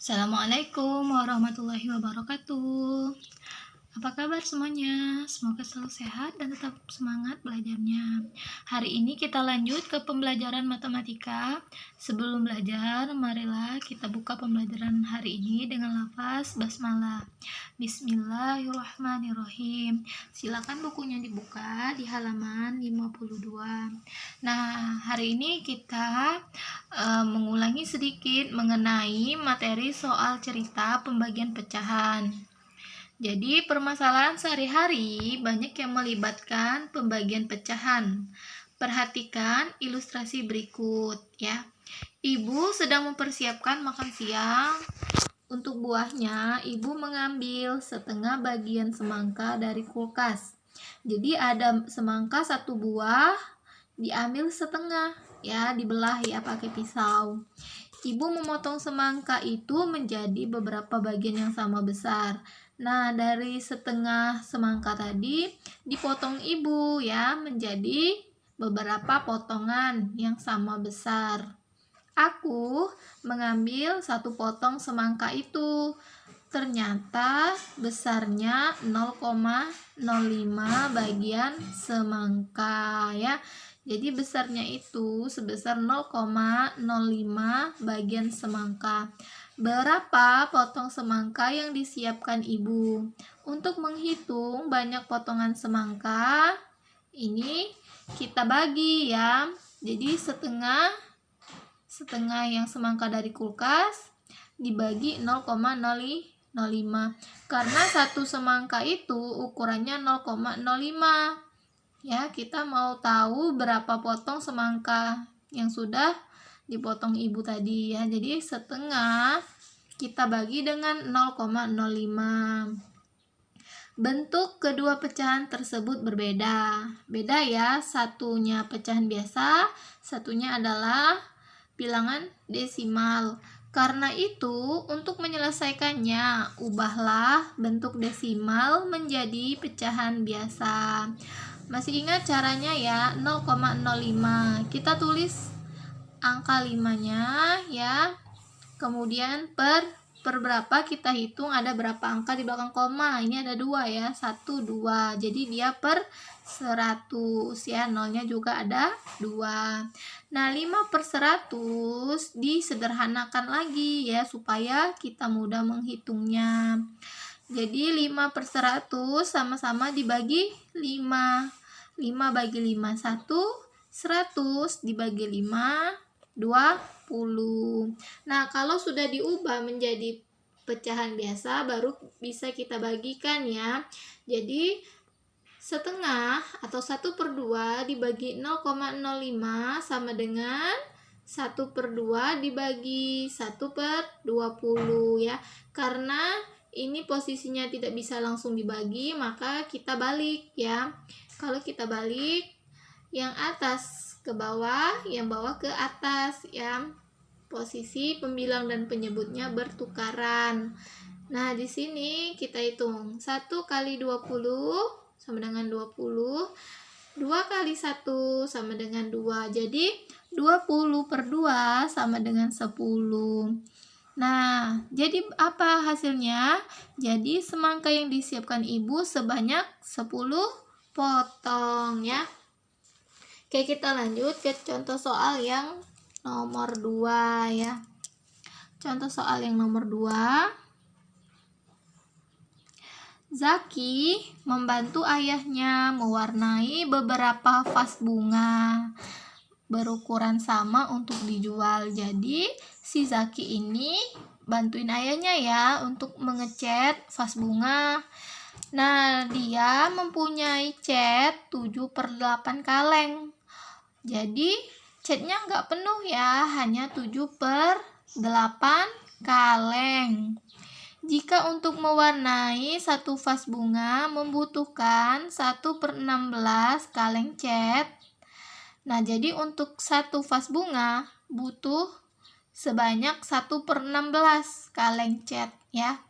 Assalamualaikum warahmatullahi wabarakatuh. Apa kabar semuanya? Semoga selalu sehat dan tetap semangat belajarnya. Hari ini kita lanjut ke pembelajaran matematika. Sebelum belajar, marilah kita buka pembelajaran hari ini dengan lafaz basmalah. Bismillahirrahmanirrahim. Silakan bukunya dibuka di halaman 52. Nah, hari ini kita mengulangi sedikit mengenai materi soal cerita pembagian pecahan. Jadi, permasalahan sehari-hari banyak yang melibatkan pembagian pecahan. Perhatikan ilustrasi berikut ya. Ibu sedang mempersiapkan makan siang. Untuk buahnya, ibu mengambil setengah bagian semangka dari kulkas. Jadi ada semangka satu buah, diambil setengah ya, dibelah ya pakai pisau. Ibu memotong semangka itu menjadi beberapa bagian yang sama besar. Nah, dari setengah semangka tadi dipotong ibu ya menjadi beberapa potongan yang sama besar. Aku mengambil satu potong semangka itu. Ternyata besarnya 0,05 bagian semangka ya. Jadi besarnya itu sebesar 0,05 bagian semangka. Berapa potong semangka yang disiapkan ibu? Untuk menghitung banyak potongan semangka, ini kita bagi ya. Jadi setengah yang semangka dari kulkas dibagi 0,05. Karena satu semangka itu ukurannya 0,05. Ya, kita mau tahu berapa potong semangka yang sudah dipotong ibu tadi ya. Jadi setengah kita bagi dengan 0,05. Bentuk kedua pecahan tersebut berbeda. Beda ya, satunya pecahan biasa, satunya adalah bilangan desimal. Karena itu, untuk menyelesaikannya, ubahlah bentuk desimal menjadi pecahan biasa. Masih ingat caranya ya, 0,05. Kita tulis angka 5-nya ya. Kemudian per berapa kita hitung ada berapa angka di belakang koma. Ini ada 2 ya, 1, 2. Jadi dia per 100 ya, nolnya juga ada 2. Nah, 5 per 100 disederhanakan lagi ya supaya kita mudah menghitungnya. Jadi 5 per 100 sama-sama dibagi 5. 5 bagi 5, 1. 100 dibagi 5, 20. Nah, kalau sudah diubah menjadi pecahan biasa, baru bisa kita bagikan ya. Jadi, setengah atau 1/2 dibagi 0,05 sama dengan 1/2 dibagi 1/20 ya. Karena ini posisinya tidak bisa langsung dibagi, maka kita balik ya. Kalau kita balik, yang atas ke bawah, yang bawah ke atas ya. Posisi pembilang dan penyebutnya bertukaran. Nah, di sini kita hitung 1 kali 20 sama dengan 20. 2 kali 1 sama dengan 2. Jadi 20/2 sama dengan 10. Nah, jadi apa hasilnya? Jadi semangka yang disiapkan ibu sebanyak 10 potong ya. Oke, kita lanjut ke contoh soal yang nomor 2 ya. Contoh soal yang nomor 2. Zaki membantu ayahnya mewarnai beberapa vas bunga berukuran sama untuk dijual. Jadi si Zaki ini bantuin ayahnya ya untuk mengecat vas bunga. Nah, dia mempunyai cat 7/8 kaleng. Jadi catnya nggak penuh ya, hanya 7/8 kaleng. Jika untuk mewarnai satu vas bunga membutuhkan 1/16 kaleng cat. Nah, jadi untuk satu vas bunga butuh sebanyak 1/16 kaleng cat ya.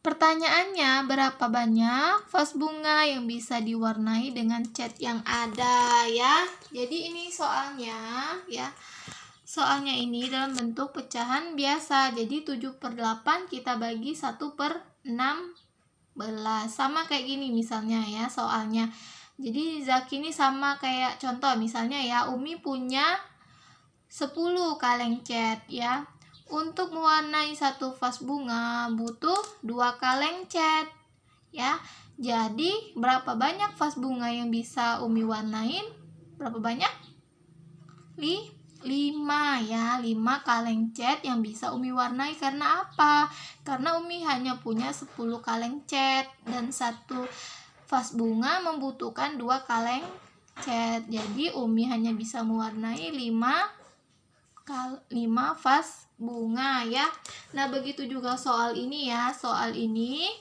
Pertanyaannya, berapa banyak vas bunga yang bisa diwarnai dengan cat yang ada ya? Jadi ini soalnya ya. soalnya ini dalam bentuk pecahan biasa. Jadi 7/8 kita bagi 1/16. Sama kayak gini misalnya ya soalnya. Jadi Zaki ini sama kayak contoh misalnya ya, Umi punya 10 kaleng cat ya. Untuk mewarnai satu vas bunga butuh 2 kaleng cat ya. Jadi berapa banyak vas bunga yang bisa Umi warnain? Berapa banyak? 5 ya, 5 kaleng cat yang bisa Umi warnai. Karena apa? Karena Umi hanya punya 10 kaleng cat dan satu vas bunga membutuhkan 2 kaleng cat. Jadi Umi hanya bisa mewarnai 5 vas bunga ya. Nah, begitu juga soal ini ya. Soal ini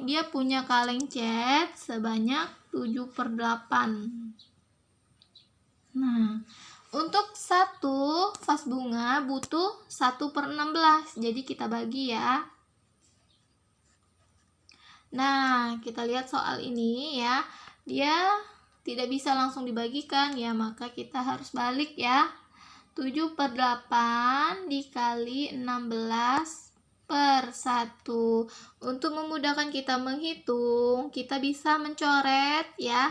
dia punya kaleng cat sebanyak 7/8. Nah, untuk satu vas bunga butuh 1/16. Jadi kita bagi ya. Nah, kita lihat soal ini ya. Dia tidak bisa langsung dibagikan ya, maka kita harus balik ya. 7/8 dikali 16/1. Untuk memudahkan kita menghitung, kita bisa mencoret ya.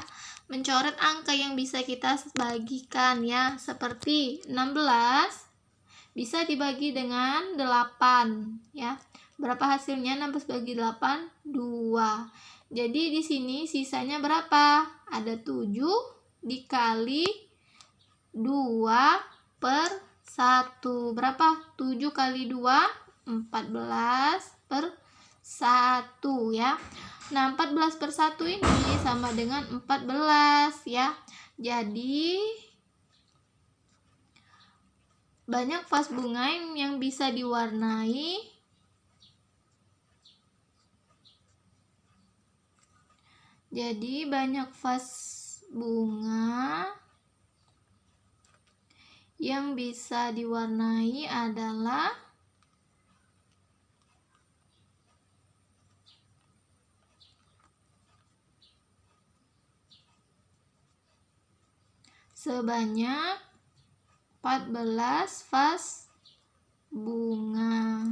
Mencoret angka yang bisa kita bagikan ya. Seperti 16 bisa dibagi dengan 8 ya. Berapa hasilnya? 16 bagi 8, 2. Jadi di sini sisanya berapa? Ada 7 dikali 2/1. Berapa? 7 kali 2, 14/1 ya. Nah, 14/1 ini sama dengan 14 ya. Jadi banyak vas bunga yang bisa diwarnai. Jadi banyak vas bunga yang bisa diwarnai adalah sebanyak 14 vas bunga.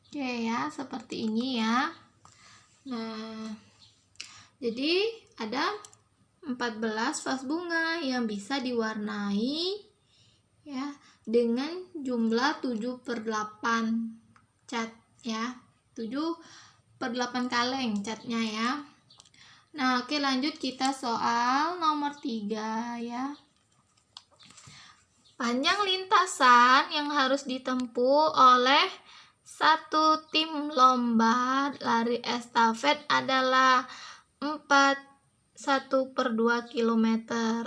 Oke ya, seperti ini ya. Nah, jadi ada 14 vas bunga yang bisa diwarnai ya dengan jumlah 7/8 cat ya. 7/8 kaleng catnya ya. Nah, oke, lanjut kita soal nomor 3 ya. Panjang lintasan yang harus ditempuh oleh satu tim lomba lari estafet adalah 1/2 km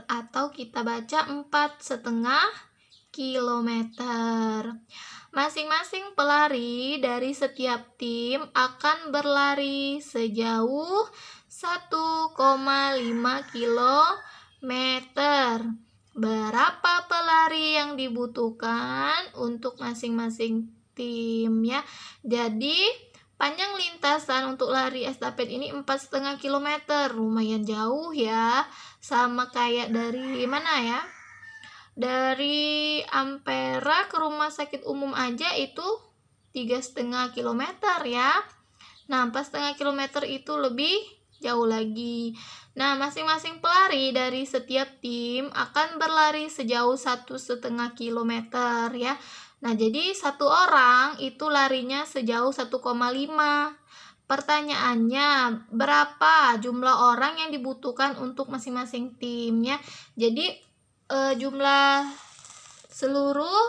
atau kita baca 4,5 km. Masing-masing pelari dari setiap tim akan berlari sejauh 1,5 km. Berapa pelari yang dibutuhkan untuk masing-masing tim ya. Jadi panjang lintasan untuk lari estafet ini 4,5 km. Lumayan jauh ya. Sama kayak dari mana ya? Dari Ampera ke rumah sakit umum aja itu 3,5 km ya. Nah, 4,5 km itu lebih jauh lagi. Nah, masing-masing pelari dari setiap tim akan berlari sejauh 1,5 km ya. Nah, jadi satu orang itu larinya sejauh 1,5. Pertanyaannya, berapa jumlah orang yang dibutuhkan untuk masing-masing tim ya. Jadi jumlah seluruh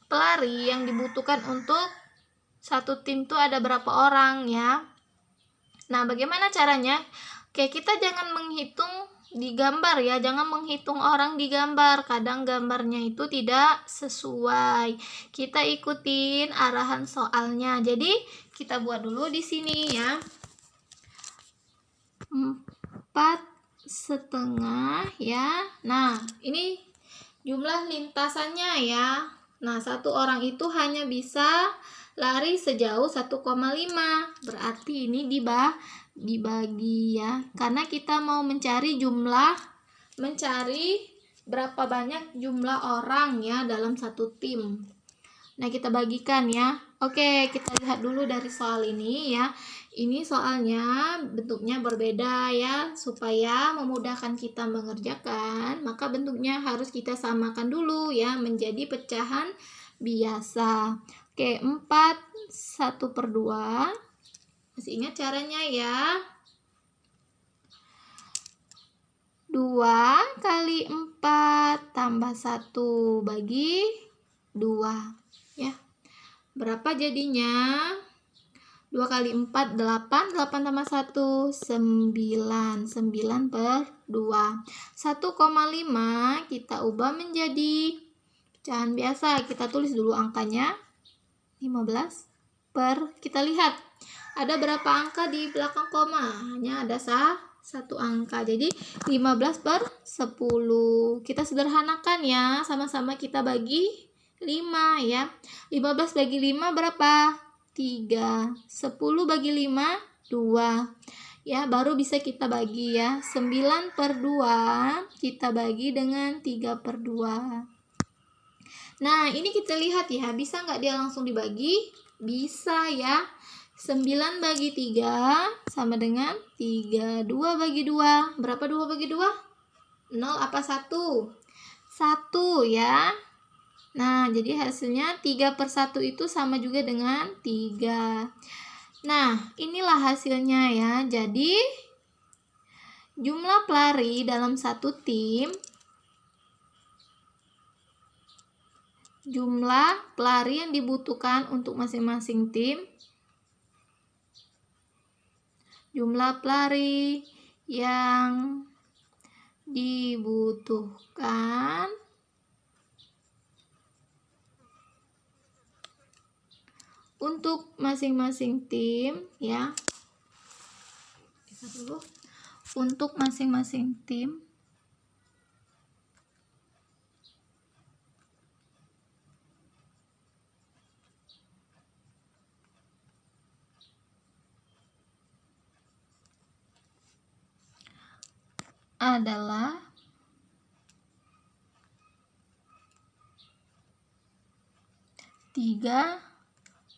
pelari yang dibutuhkan untuk satu tim itu ada berapa orang ya. Nah, bagaimana caranya? Oke, kita jangan menghitung di gambar ya, jangan menghitung orang di gambar. Kadang gambarnya itu tidak sesuai. Kita ikutin arahan soalnya. Jadi, kita buat dulu di sini ya. 4,5 ya. Nah, ini jumlah lintasannya ya. Nah, satu orang itu hanya bisa lari sejauh 1,5. Berarti ini dibagi ya, karena kita mau mencari berapa banyak jumlah orang ya dalam satu tim. Nah, kita bagikan ya. Oke, kita lihat dulu dari soal ini ya. Ini soalnya bentuknya berbeda ya, supaya memudahkan kita mengerjakan, maka bentuknya harus kita samakan dulu ya menjadi pecahan biasa. Oke, 4 1/2. Masih ingat caranya ya? 2 kali 4 tambah 1 bagi 2 ya. Berapa jadinya? 2 kali 4 8, 8 tambah 1 9, 9/2. 1,5 kita ubah menjadi pecahan biasa. Kita tulis dulu angkanya 15 kita lihat ada berapa angka di belakang koma? Hanya ada satu angka. Jadi 15/10. Kita sederhanakan ya, sama-sama kita bagi 5 ya. 15 bagi 5 berapa? 3. 10 bagi 5 2. Ya, baru bisa kita bagi ya. 9/2 kita bagi dengan 3/2. Nah, ini kita lihat ya, bisa nggak dia langsung dibagi? Bisa ya. 9 bagi 3 sama dengan 3. 2 bagi 2. Berapa 2 bagi 2? 0 apa 1? 1 ya. Nah, jadi hasilnya 3/1 itu sama juga dengan 3. Nah, inilah hasilnya ya. Jadi, jumlah pelari dalam satu tim, jumlah pelari yang dibutuhkan untuk masing-masing tim, jumlah pelari yang dibutuhkan untuk masing-masing tim ya. Untuk masing-masing tim adalah 3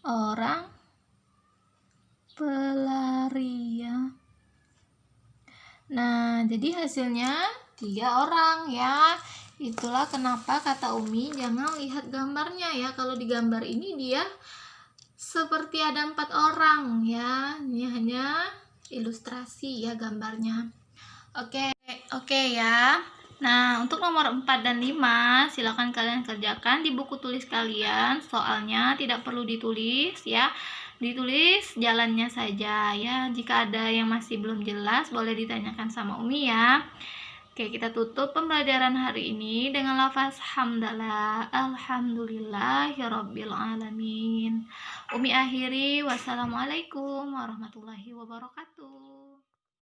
orang pelari ya. Nah, jadi hasilnya 3 orang ya. Itulah kenapa kata Umi jangan lihat gambarnya ya. Kalau di gambar ini dia seperti ada 4 orang ya. Ini hanya ilustrasi ya gambarnya. Oke ya. Nah, untuk nomor 4 dan 5 silakan kalian kerjakan di buku tulis kalian. Soalnya tidak perlu ditulis ya. Ditulis jalannya saja ya. Jika ada yang masih belum jelas boleh ditanyakan sama Umi ya. Oke, kita tutup pembelajaran hari ini dengan lafaz hamdalah, alhamdulillahirabbil alamin. Umi akhiri, wassalamualaikum warahmatullahi wabarakatuh.